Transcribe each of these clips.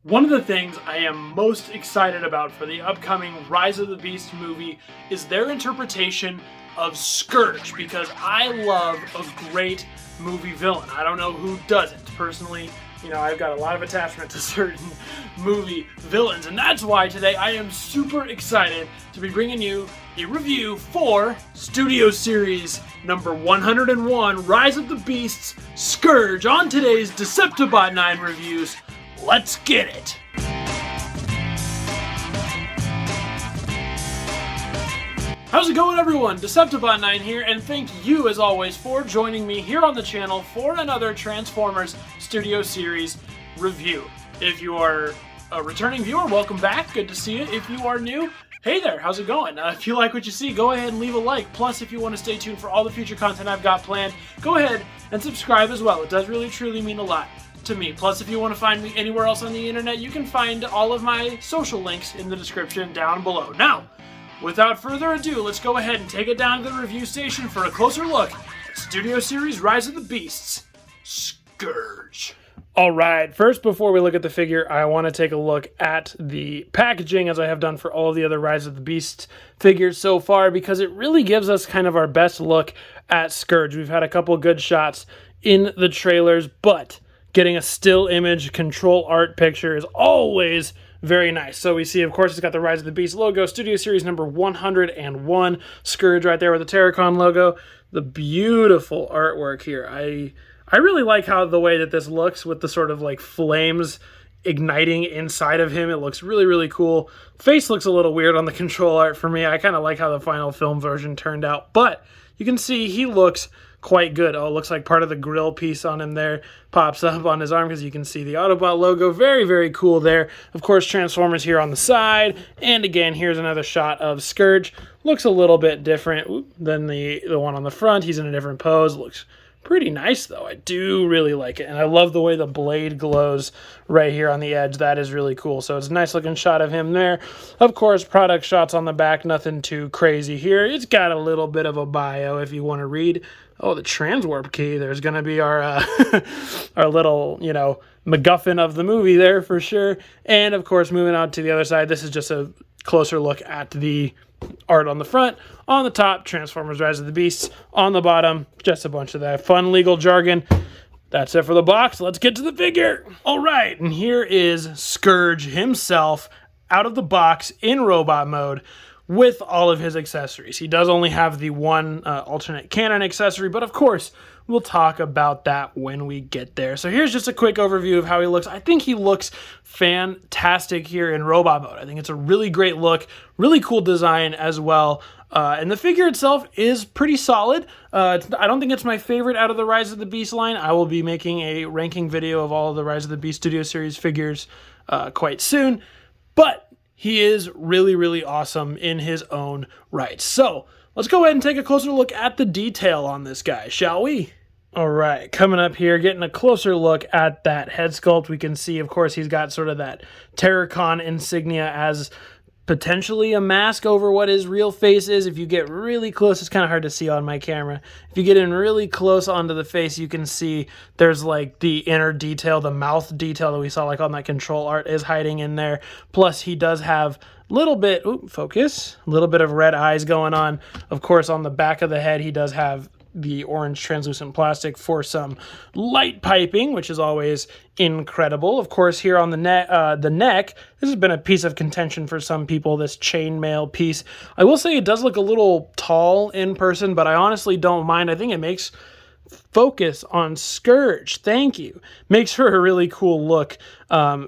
One of the things I am most excited about for the upcoming Rise of the Beast movie is their interpretation of Scourge, because I love a great movie villain. I don't know who doesn't. Personally, I've got a lot of attachment to certain movie villains, and that's why today I am super excited to be bringing you a review for Studio Series number 101, Rise of the Beasts, Scourge, on today's deceptibot9 reviews. Let's get it! How's it going, everyone? deceptibot9 here, and thank you as always for joining me here on the channel for another Transformers Studio Series review. If you are a returning viewer, welcome back. Good to see you. If you are new, hey there, how's it going? If you like what you see, go ahead and leave a like. Plus, if you want to stay tuned for all the future content I've got planned, go ahead and subscribe as well. It does really truly mean a lot to me. Plus, if you want to find me anywhere else on the internet, you can find all of my social links in the description down below. Now, without further ado, let's go ahead and take it down to the review station for a closer look at Studio Series Rise of the Beasts, Scourge. Alright, first before we look at the figure, I want to take a look at the packaging, as I have done for all of the other Rise of the Beasts figures so far, because it really gives us kind of our best look at Scourge. We've had a couple good shots in the trailers, but getting a still image control art picture is always very nice. So we see, of course, it's got the Rise of the Beast logo, Studio Series number 101, Scourge right there with the Terracon logo. The beautiful artwork here. I really like how the way that this looks with the sort of like flames igniting inside of him. It looks really, really cool. Face looks a little weird on the control art for me. I kind of like how the final film version turned out, but you can see he looks quite good. Oh, it looks like part of the grill piece on him there pops up on his arm, because you can see the Autobot logo. Very, very cool there. Of course, Transformers here on the side. And again, here's another shot of Scourge. Looks a little bit different than the one on the front. He's in a different pose. Looks pretty nice, though. I do really like it. And I love the way the blade glows right here on the edge. That is really cool. So it's a nice looking shot of him there. Of course, product shots on the back. Nothing too crazy here. It's got a little bit of a bio if you want to read. Oh, the transwarp key. There's going to be our our little, MacGuffin of the movie there for sure. And, of course, moving on to the other side, this is just a closer look at the art on the front. On the top, Transformers Rise of the Beasts. On the bottom, just a bunch of that fun legal jargon. That's it for the box. Let's get to the figure. All right, and here is Scourge himself out of the box in robot mode, with all of his accessories. He does only have the one alternate cannon accessory, but of course, we'll talk about that when we get there. So here's just a quick overview of how he looks. I think he looks fantastic here in robot mode. I think it's a really great look, really cool design as well. And the figure itself is pretty solid. I don't think it's my favorite out of the Rise of the Beast line. I will be making a ranking video of all of the Rise of the Beast Studio Series figures quite soon, but he is really, really awesome in his own right. So let's go ahead and take a closer look at the detail on this guy, shall we? All right, coming up here, getting a closer look at that head sculpt. We can see, of course, he's got sort of that Terracon insignia as potentially a mask over what his real face is. If you get really close, it's kind of hard to see on my camera. If you get in really close onto the face, you can see there's like the inner detail, the mouth detail that we saw like on that control art is hiding in there. Plus, he does have a little bit, a little bit of red eyes going on. Of course, on the back of the head, he does have the orange translucent plastic for some light piping, which is always incredible. Of course, here on the neck, this has been a piece of contention for some people, this chainmail piece. I will say it does look a little tall in person, but I honestly don't mind. I think it makes focus on Scourge. Thank you. Makes for a really cool look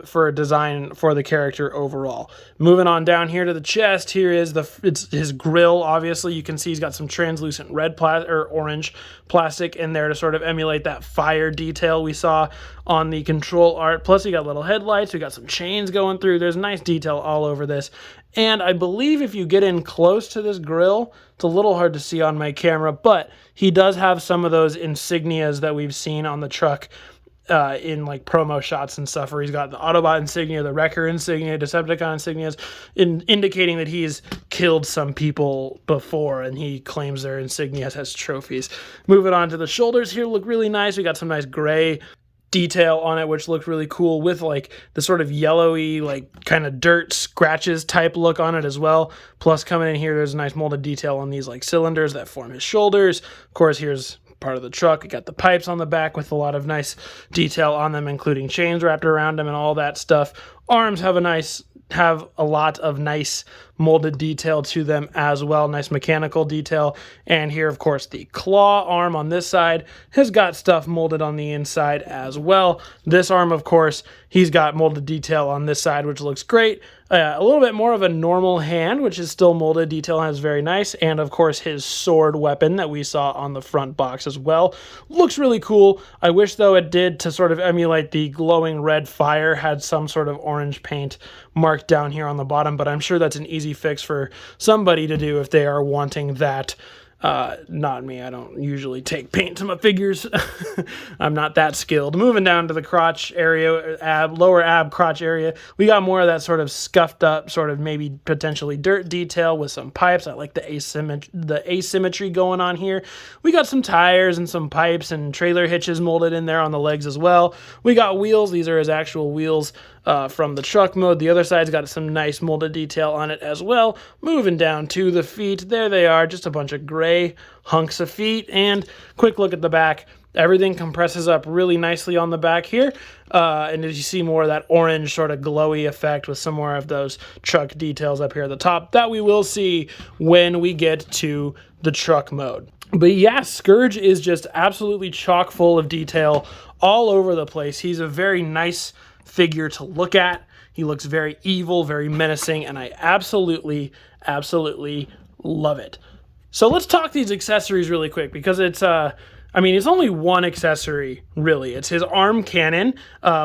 for a design for the character overall. Moving on down here to the chest, here is it's his grill. Obviously, you can see he's got some translucent red or orange plastic in there to sort of emulate that fire detail we saw on the control art. Plus, we got little headlights. We got some chains going through. There's nice detail all over this. And I believe if you get in close to this grill, it's a little hard to see on my camera, but he does have some of those insignias that we've seen on the truck in like promo shots and stuff, where he's got the Autobot insignia, the Wrecker insignia, Decepticon insignias, indicating that he's killed some people before and he claims their insignias as trophies. Moving on to the shoulders here, look really nice. We got some nice gray detail on it, which looked really cool, with like the sort of yellowy, like kind of dirt scratches type look on it as well. Plus, coming in here, there's a nice molded detail on these like cylinders that form his shoulders. Of course, here's part of the truck. We got the pipes on the back with a lot of nice detail on them, including chains wrapped around them and all that stuff. Arms have a lot of nice molded detail to them as well, nice mechanical detail. And here, of course, the claw arm on this side has got stuff molded on the inside as well. This arm, of course, he's got molded detail on this side, which looks great. A little bit more of a normal hand, which is still molded detail and is very nice. And of course, his sword weapon that we saw on the front box as well looks really cool. I wish, though, it did, to sort of emulate the glowing red fire, had some sort of orange paint marked down here on the bottom, but I'm sure that's an easy fix for somebody to do if they are wanting that. Not me. I don't usually take paint to my figures. I'm not that skilled. Moving down to the crotch area, lower ab crotch area, we got more of that sort of scuffed up, sort of maybe potentially dirt detail with some pipes. I like the asymmetry going on here. We got some tires and some pipes and trailer hitches molded in there on the legs as well. We got wheels. These are his actual wheels from the truck mode. The other side's got some nice molded detail on it as well. Moving down to the feet, there they are, just a bunch of gray hunks of feet. And quick look at the back. Everything compresses up really nicely on the back here. And as you see, more of that orange sort of glowy effect with some more of those truck details up here at the top that we will see when we get to the truck mode. But yeah, Scourge is just absolutely chock full of detail all over the place. He's a very nice figure to look at. He looks very evil, very menacing, and I absolutely love it. So let's talk these accessories really quick, because it's only one accessory, really. It's his arm cannon,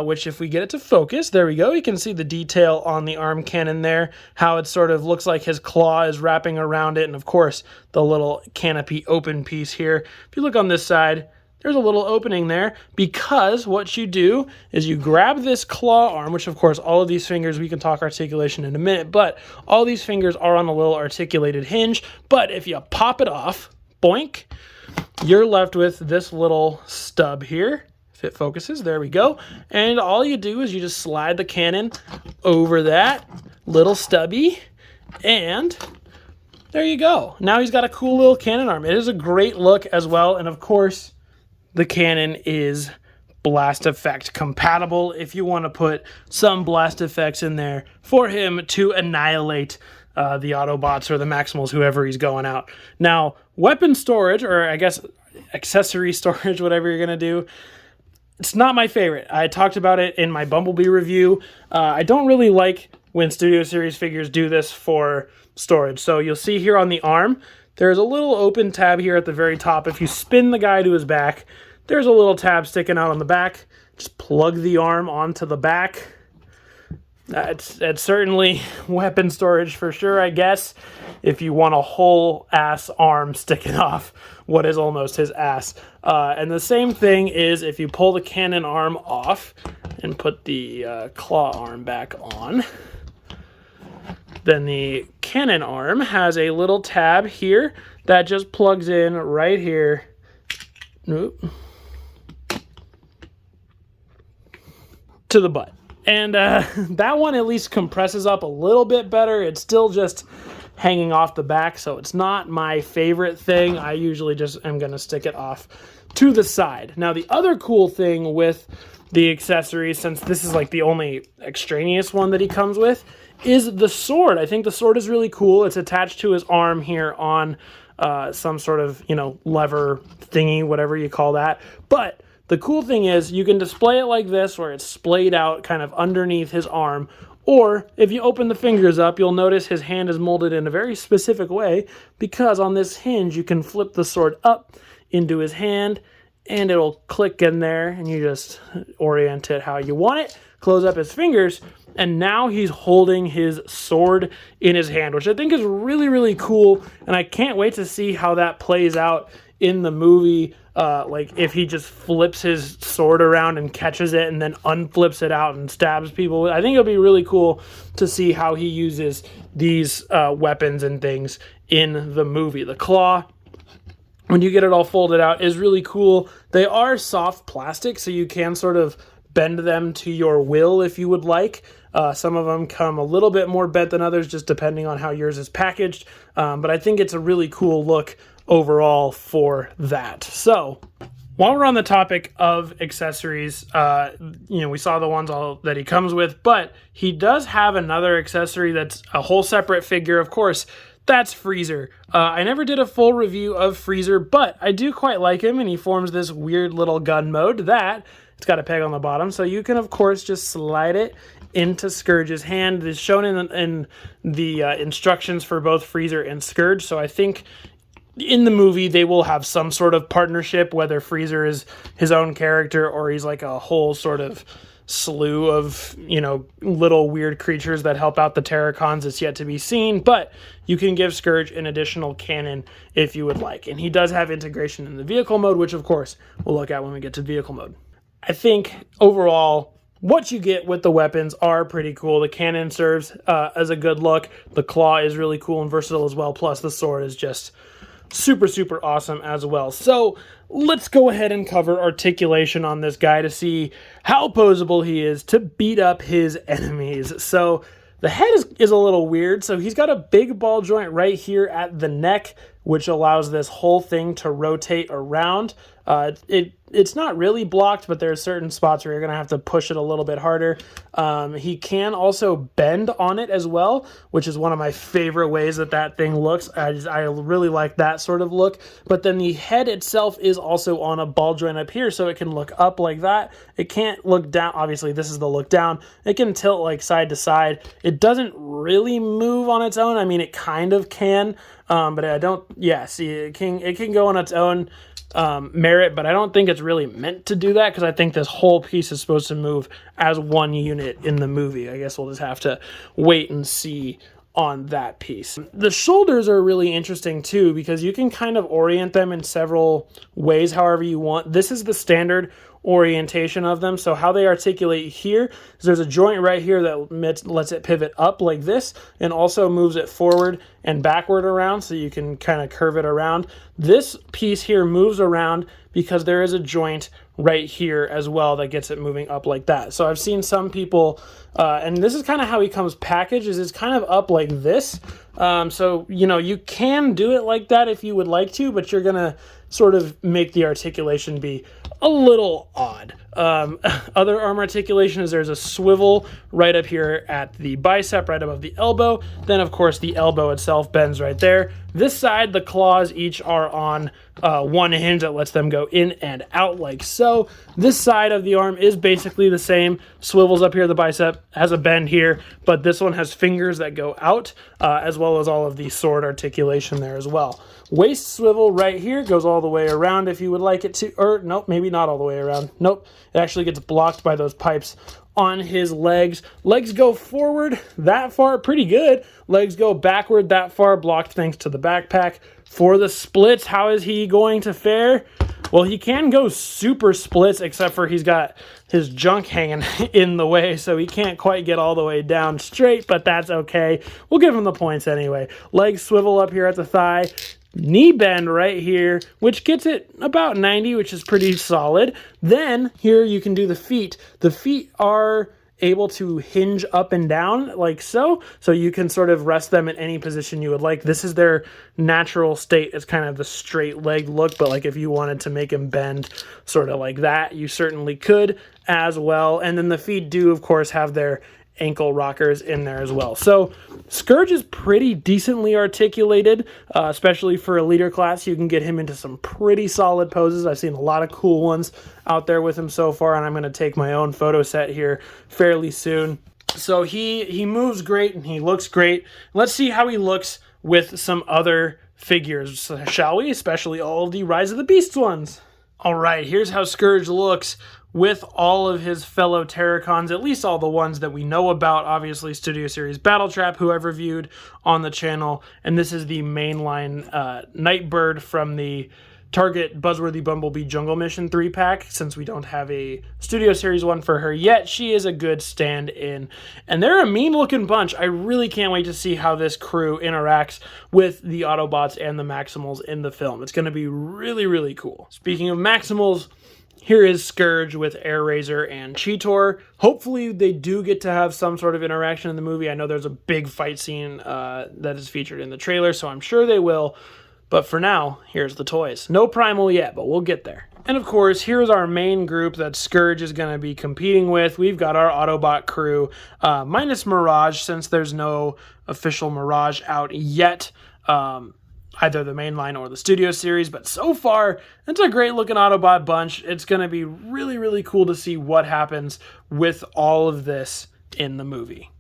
which if we get it to focus, there we go. You can see the detail on the arm cannon there, how it sort of looks like his claw is wrapping around it, and of course, the little canopy open piece here. If you look on this side, there's a little opening there, because what you do is you grab this claw arm, which of course all of these fingers, we can talk articulation in a minute, but all these fingers are on a little articulated hinge. But if you pop it off, boink, you're left with this little stub here. If it focuses, there we go. And all you do is you just slide the cannon over that little stubby, and there you go. Now he's got a cool little cannon arm. It is a great look as well, and of course, the cannon is blast effect compatible if you want to put some blast effects in there for him to annihilate the Autobots or the Maximals, whoever he's going out. Now, weapon storage, or I guess accessory storage, whatever you're going to do, it's not my favorite. I talked about it in my Bumblebee review. I don't really like when Studio Series figures do this for storage. So you'll see here on the arm, there's a little open tab here at the very top. If you spin the guy to his back, there's a little tab sticking out on the back. Just plug the arm onto the back. It's certainly weapon storage for sure, I guess, if you want a whole ass arm sticking off what is almost his ass. And the same thing is if you pull the cannon arm off and put the claw arm back on, then the cannon arm has a little tab here that just plugs in right here. Nope. To the butt. And that one at least compresses up a little bit better. It's still just hanging off the back, so it's not my favorite thing. I usually just am going to stick it off to the side. Now, the other cool thing with the accessory, since this is like the only extraneous one that he comes with, is the sword. I think the sword is really cool. It's attached to his arm here on some sort of, lever thingy, whatever you call that. But the cool thing is you can display it like this, where it's splayed out kind of underneath his arm. Or if you open the fingers up, you'll notice his hand is molded in a very specific way, because on this hinge you can flip the sword up into his hand and it'll click in there, and you just orient it how you want it, close up his fingers, and now he's holding his sword in his hand, which I think is really, really cool, and I can't wait to see how that plays out in the movie. Like if he just flips his sword around and catches it and then unflips it out and stabs people. I think it'll be really cool to see how he uses these weapons and things in the movie. The claw when you get it all folded out is really cool. They are soft plastic, so you can sort of bend them to your will if you would like. Some of them come a little bit more bent than others, just depending on how yours is packaged. But I think it's a really cool look overall for that. So while we're on the topic of accessories, we saw the ones all that he comes with, but he does have another accessory that's a whole separate figure, of course. That's Freezer. I never did a full review of Freezer, but I do quite like him, and he forms this weird little gun mode that it's got a peg on the bottom, so you can, of course, just slide it into Scourge's hand. It's shown in the instructions for both Freezer and Scourge, so I think in the movie they will have some sort of partnership, whether Freezer is his own character or he's like a whole sort of slew of, little weird creatures that help out the Terracons. It's yet to be seen, but you can give Scourge an additional cannon if you would like. And he does have integration in the vehicle mode, which of course we'll look at when we get to vehicle mode. I think overall what you get with the weapons are pretty cool. The cannon serves as a good look. The claw is really cool and versatile as well. Plus the sword is just super, super awesome as well. So let's go ahead and cover articulation on this guy to see how posable he is to beat up his enemies. So the head is a little weird. So he's got a big ball joint right here at the neck, which allows this whole thing to rotate around. It's not really blocked, but there are certain spots where you're going to have to push it a little bit harder. He can also bend on it as well, which is one of my favorite ways that thing looks. I really like that sort of look. But then the head itself is also on a ball joint up here, so it can look up like that. It can't look down. Obviously, this is the look down. It can tilt like side to side. It doesn't really move on its own. I mean, it kind of can, but I don't. Yeah, see, it can go on its own merit, but I don't think it's really meant to do that, because I think this whole piece is supposed to move as one unit in the movie. I guess we'll just have to wait and see on that piece. The shoulders are really interesting too, because you can kind of orient them in several ways however you want. This is the standard orientation of them. So how they articulate here is there's a joint right here that lets it pivot up like this, and also moves it forward and backward around, so you can kind of curve it around. This piece here moves around because there is a joint right here as well that gets it moving up like that. So I've seen some people, and this is kind of how he comes packaged, is it's kind of up like this. So, you can do it like that if you would like to, but you're going to sort of make the articulation be a little odd. Other arm articulation is there's a swivel right up here at the bicep, right above the elbow. Then, of course, the elbow itself bends right there. This side, the claws each are on one hinge that lets them go in and out like so. This side of the arm is basically the same. Swivels up here, the bicep has a bend here, but this one has fingers that go out, as well as all of the sword articulation there as well. Waist swivel right here goes all the way around if you would like it to, or nope, maybe not all the way around. Nope, it actually gets blocked by those pipes on his legs. Legs go forward that far, pretty good. Legs go backward that far, blocked thanks to the backpack. For the splits, how is he going to fare? Well, he can go super splits, except for he's got his junk hanging in the way, so he can't quite get all the way down straight, but that's okay. We'll give him the points anyway. Legs swivel up here at the thigh. Knee bend right here, which gets it about 90, which is pretty solid. Then here you can do the feet. The feet are able to hinge up and down like so you can sort of rest them in any position you would like. This is their natural state. It's kind of the straight leg look, but like if you wanted to make them bend sort of like that, you certainly could as well. And then the feet do, of course, have their ankle rockers in there as well. So Scourge is pretty decently articulated, especially for a leader class. You can get him into some pretty solid poses. I've seen a lot of cool ones out there with him so far, and I'm going to take my own photo set here fairly soon. So he moves great and he looks great. Let's see how he looks with some other figures, shall we? Especially all of the Rise of the Beasts ones. All right, here's how Scourge looks with all of his fellow Terracons, at least all the ones that we know about. Obviously, Studio Series Battle Trap, who I've reviewed on the channel. And this is the mainline Nightbird from the Target Buzzworthy Bumblebee Jungle Mission 3-pack, since we don't have a Studio Series one for her yet. She is a good stand-in, and they're a mean-looking bunch. I really can't wait to see how this crew interacts with the Autobots and the Maximals in the film. It's going to be really, really cool. Speaking of Maximals, here is Scourge with Air Razor and Cheetor. Hopefully they do get to have some sort of interaction in the movie. I know there's a big fight scene that is featured in the trailer, so I'm sure they will. But for now, here's the toys. No Primal yet, but we'll get there. And of course, here's our main group that Scourge is going to be competing with. We've got our Autobot crew, minus Mirage, since there's no official Mirage out yet. Either the mainline or the Studio Series, but so far, it's a great looking Autobot bunch. It's going to be really, really cool to see what happens with all of this in the movie.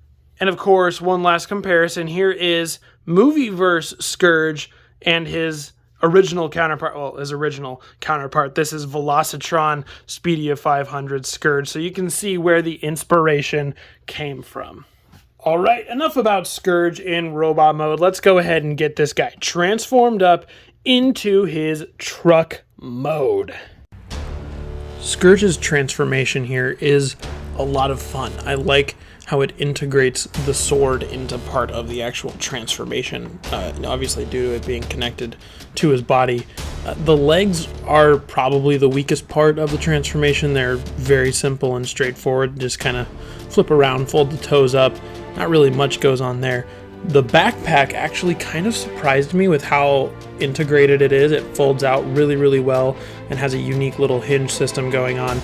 And of course, one last comparison. Here is Movieverse Scourge and his original counterpart. Well, his original counterpart. This is Velocitron Speedia 500 Scourge. So you can see where the inspiration came from. All right, enough about Scourge in robot mode. Let's go ahead and get this guy transformed up into his truck mode. Scourge's transformation here is a lot of fun. I like how it integrates the sword into part of the actual transformation, obviously due to it being connected to his body. The legs are probably the weakest part of the transformation. They're very simple and straightforward. Just kind of flip around, fold the toes up. Not really much goes on there. The backpack actually kind of surprised me with how integrated it is. It folds out really, really well and has a unique little hinge system going on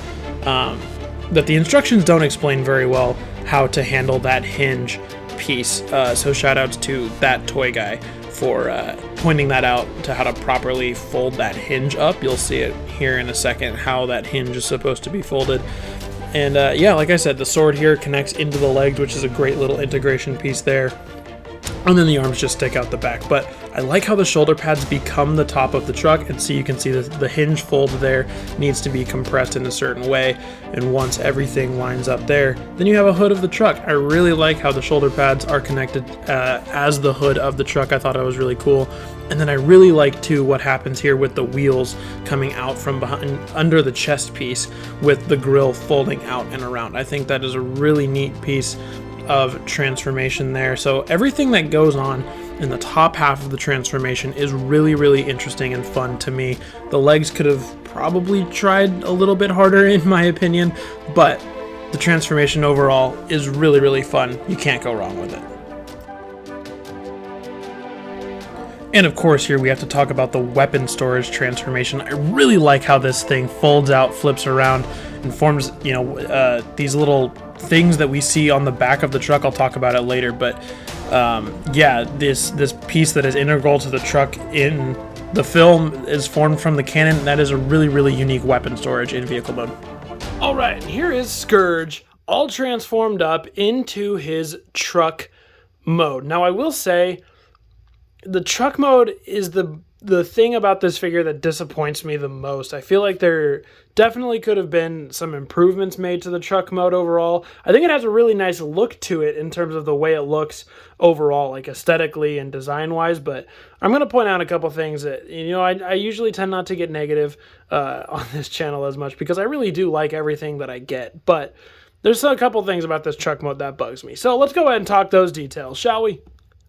that the instructions don't explain very well how to handle that hinge piece. So shout outs to that toy guy for pointing that out to how to properly fold that hinge up. You'll see it here in a second how that hinge is supposed to be folded. And yeah, like I said, the sword here connects into the legs, which is a great little integration piece there. And then the arms just stick out the back. But I like how the shoulder pads become the top of the truck, and so you can see the hinge fold there needs to be compressed in a certain way. And once everything lines up there, then you have a hood of the truck. I really like how the shoulder pads are connected as the hood of the truck. I thought that was really cool. And then I really like too what happens here with the wheels coming out from behind under the chest piece with the grill folding out and around. I think that is a really neat piece of transformation there. So everything that goes on in the top half of the transformation is really, really interesting and fun to me. The legs could have probably tried a little bit harder in my opinion, but the transformation overall is really, really fun. You can't go wrong with it. And of course here we have to talk about the weapon storage transformation. I really like how this thing folds out, flips around, and forms, these little things that we see on the back of the truck. I'll talk about it later, but yeah, this piece that is integral to the truck in the film is formed from the cannon. That is a really, really unique weapon storage in vehicle mode. All right, here is Scourge all transformed up into his truck mode. Now I will say the truck mode is the thing about this figure that disappoints me the most. I feel like there definitely could have been some improvements made to the truck mode overall. I think it has a really nice look to it in terms of the way it looks overall, like aesthetically and design-wise, but I'm going to point out a couple things that, I usually tend not to get negative on this channel as much because I really do like everything that I get, but there's a couple things about this truck mode that bugs me. So let's go ahead and talk those details, shall we?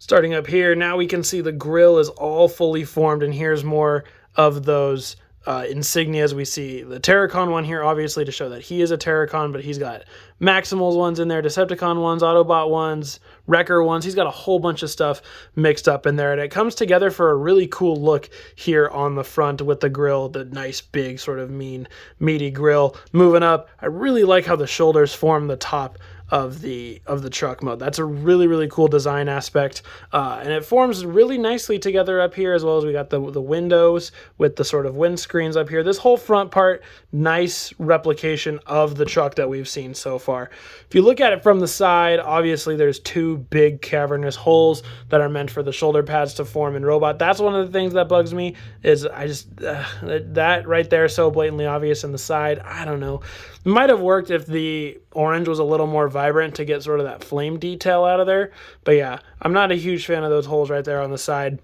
Starting up here, now we can see the grill is all fully formed, and here's more of those insignias. We see the Terracon one here, obviously, to show that he is a Terracon, but he's got Maximals ones in there, Decepticon ones, Autobot ones, Wrecker ones. He's got a whole bunch of stuff mixed up in there, and it comes together for a really cool look here on the front with the grill, the nice, big, sort of meaty grill. Moving up, I really like how the shoulders form the top of the truck mode. That's a really, really cool design aspect, and it forms really nicely together up here, as well as we got the windows with the sort of windscreens up here. This whole front part, nice replication of the truck that we've seen so far. If you look at it from the side, obviously there's two big cavernous holes that are meant for the shoulder pads to form in robot. That's one of the things that bugs me, is that right there is so blatantly obvious in the side. I don't know. It might have worked if the orange was a little more vibrant to get sort of that flame detail out of there. But yeah, I'm not a huge fan of those holes right there on the side.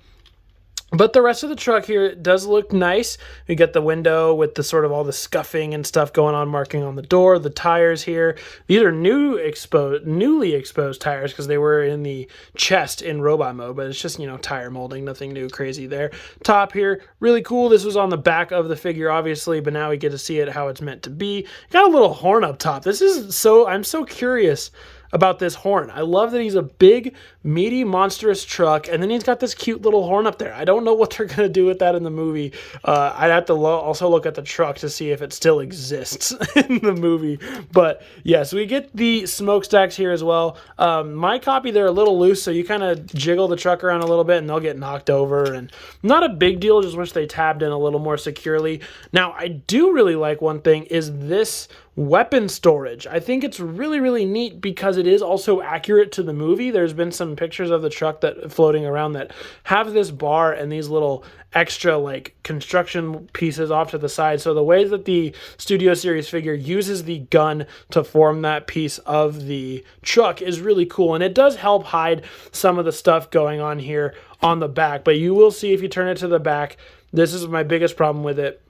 But the rest of the truck here does look nice. We get the window with the sort of all the scuffing and stuff going on, marking on the door. The tires here, these are newly exposed tires because they were in the chest in robot mode, but it's just, you know, tire molding, nothing new crazy there. Top here, really cool. This was on the back of the figure, obviously, but now we get to see it how it's meant to be. Got a little horn up top. I'm so curious about this horn. I love that he's a big, meaty, monstrous truck, and then he's got this cute little horn up there. I don't know what they're going to do with that in the movie. I'd have to also look at the truck to see if it still exists in the movie. But yeah, so we get the smokestacks here as well. My copy, they're a little loose, so you kind of jiggle the truck around a little bit and they'll get knocked over. And not a big deal, just wish they tabbed in a little more securely. Now, I do really like one thing is this weapon storage. I think it's really, really neat because it is also accurate to the movie. There's been some pictures of the truck that floating around that have this bar and these little extra like construction pieces off to the side. So the way that the Studio Series figure uses the gun to form that piece of the truck is really cool. And it does help hide some of the stuff going on here on the back. But you will see if you turn it to the back, this is my biggest problem with it.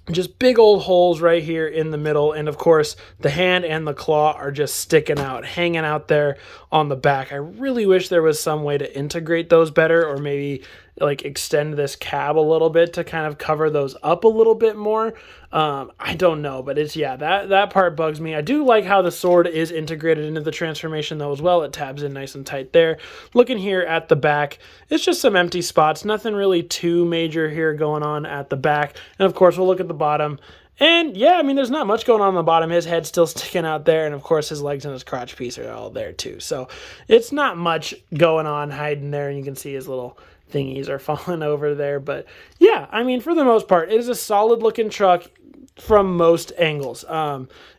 Just big old holes right here in the middle. And of course, the hand and the claw are just sticking out, hanging out there on the back. I really wish there was some way to integrate those better, or maybe like extend this cab a little bit to kind of cover those up a little bit more. I don't know, but it's, yeah, that part bugs me. I do like how the sword is integrated into the transformation though as well. It tabs in nice and tight there. Looking here at the back, it's just some empty spots. Nothing really too major here going on at the back. And of course, we'll look at the bottom. And yeah, I mean, there's not much going on the bottom. His head's still sticking out there. And of course, his legs and his crotch piece are all there too. So it's not much going on hiding there. And you can see his little thingies are falling over there. But yeah, I mean, for the most part, it is a solid looking truck from most angles.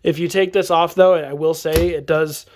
If you take this off though, I will say it does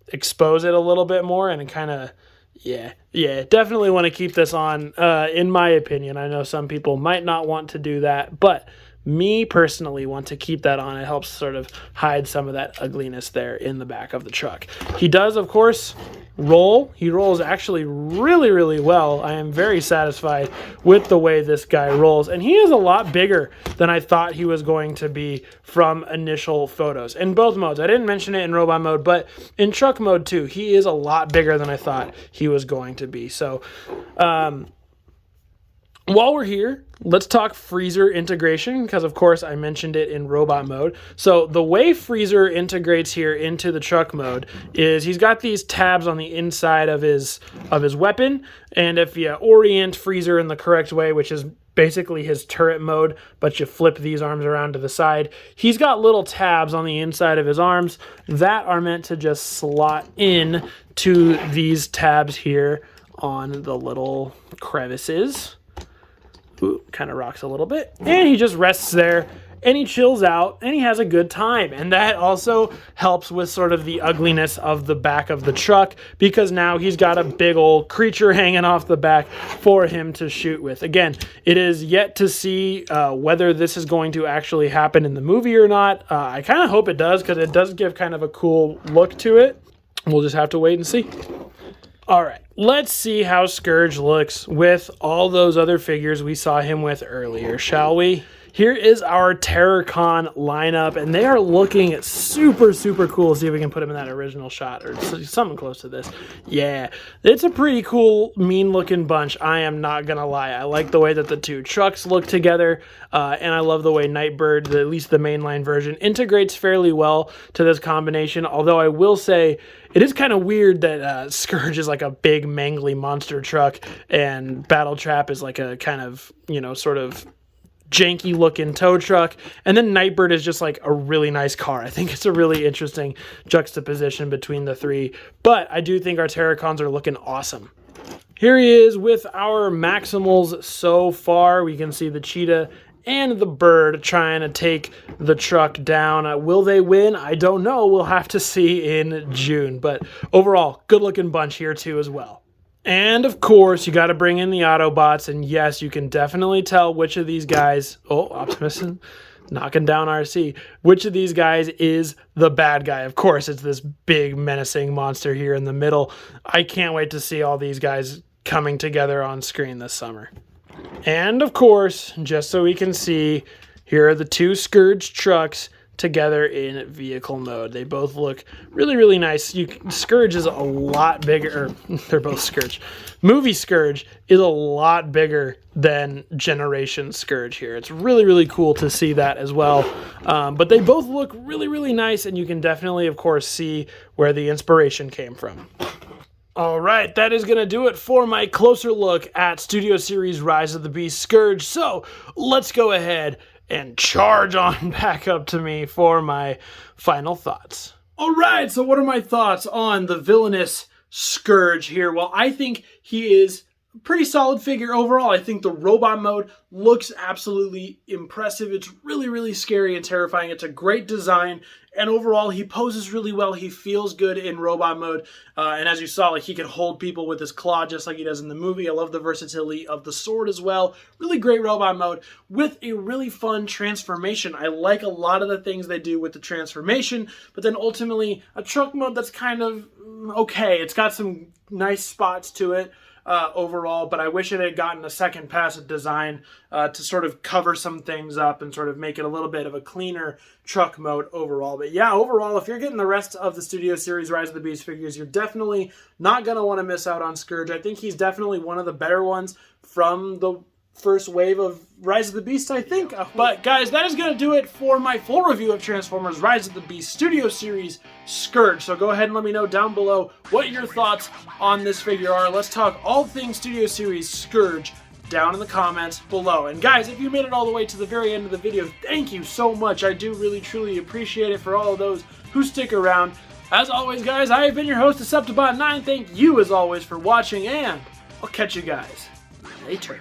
expose it a little bit more, and it kind of, yeah, definitely want to keep this on, in my opinion. I know some people might not want to do that, but me personally want to keep that on. It helps sort of hide some of that ugliness there in the back of the truck. He does, of course, roll. He rolls actually really, really well. I am very satisfied with the way this guy rolls. And he is a lot bigger than I thought he was going to be from initial photos. In both modes. I didn't mention it in robot mode, but in truck mode too, he is a lot bigger than I thought he was going to be. So, while we're here, let's talk freezer integration, because of course I mentioned it in robot mode. So the way freezer integrates here into the truck mode is he's got these tabs on the inside of his weapon, and if you orient freezer in the correct way, which is basically his turret mode, but you flip these arms around to the side, he's got little tabs on the inside of his arms that are meant to just slot in to these tabs here on the little crevices. Ooh, kind of rocks a little bit, and he just rests there and he chills out and he has a good time. And that also helps with sort of the ugliness of the back of the truck, because now he's got a big old creature hanging off the back for him to shoot with. Again, it is yet to see whether this is going to actually happen in the movie or not. I kind of hope it does, because it does give kind of a cool look to it. We'll just have to wait and see. All right, let's see how Scourge looks with all those other figures we saw him with earlier, shall we? Here is our TerrorCon lineup, and they are looking super, super cool. See if we can put him in that original shot or something close to this. Yeah, it's a pretty cool, mean-looking bunch. I am not going to lie. I like the way that the two trucks look together, and I love the way Nightbird, at least the mainline version, integrates fairly well to this combination, although I will say it is kind of weird that Scourge is like a big, mangly monster truck, and Battletrap is like a kind of, you know, sort of janky looking tow truck, and then Nightbird is just like a really nice car. I think it's a really interesting juxtaposition between the three, but I do think our TerrorCons are looking awesome. Here he is with our Maximals so far. We can see the cheetah and the bird trying to take the truck down. Will they win? I don't know. We'll have to see in June, but overall, good looking bunch here too as well. And of course, you got to bring in the Autobots, and yes, you can definitely tell which of these guys, Optimus knocking down RC, which of these guys is the bad guy. Of course, it's this big menacing monster here in the middle. I can't wait to see all these guys coming together on screen this summer. And of course, just so we can see, here are the two Scourge trucks together in vehicle mode. They both look really, really nice. Scourge is a lot bigger, they're both Scourge. Movie Scourge is a lot bigger than Generation Scourge here. It's really, really cool to see that as well. But they both look really, really nice, and you can definitely, of course, see where the inspiration came from. All right, that is going to do it for my closer look at Studio Series Rise of the Beast Scourge. So let's go ahead and charge on back up to me for my final thoughts. All right, so what are my thoughts on the villainous Scourge here? Well, I think he is a pretty solid figure overall. I think the robot mode looks absolutely impressive. It's really, really scary and terrifying. It's a great design. And overall, he poses really well. He feels good in robot mode. And as you saw, like, he can hold people with his claw just like he does in the movie. I love the versatility of the sword as well. Really great robot mode with a really fun transformation. I like a lot of the things they do with the transformation, but then ultimately a truck mode that's kind of okay. It's got some nice spots to it. Overall, but I wish it had gotten a second pass at design to sort of cover some things up and sort of make it a little bit of a cleaner truck mode overall. But yeah, overall, if you're getting the rest of the Studio Series Rise of the Beast figures, you're definitely not going to want to miss out on Scourge. I think he's definitely one of the better ones from the first wave of Rise of the Beast, I think. But guys, that is going to do it for my full review of Transformers Rise of the Beast Studio Series Scourge. So go ahead and let me know down below what your thoughts on this figure are. Let's talk all things Studio Series Scourge down in the comments below. And guys, if you made it all the way to the very end of the video, thank you so much. I do really, truly appreciate it for all of those who stick around. As always, guys, I have been your host, deceptibot9. Thank you, as always, for watching, and I'll catch you guys later.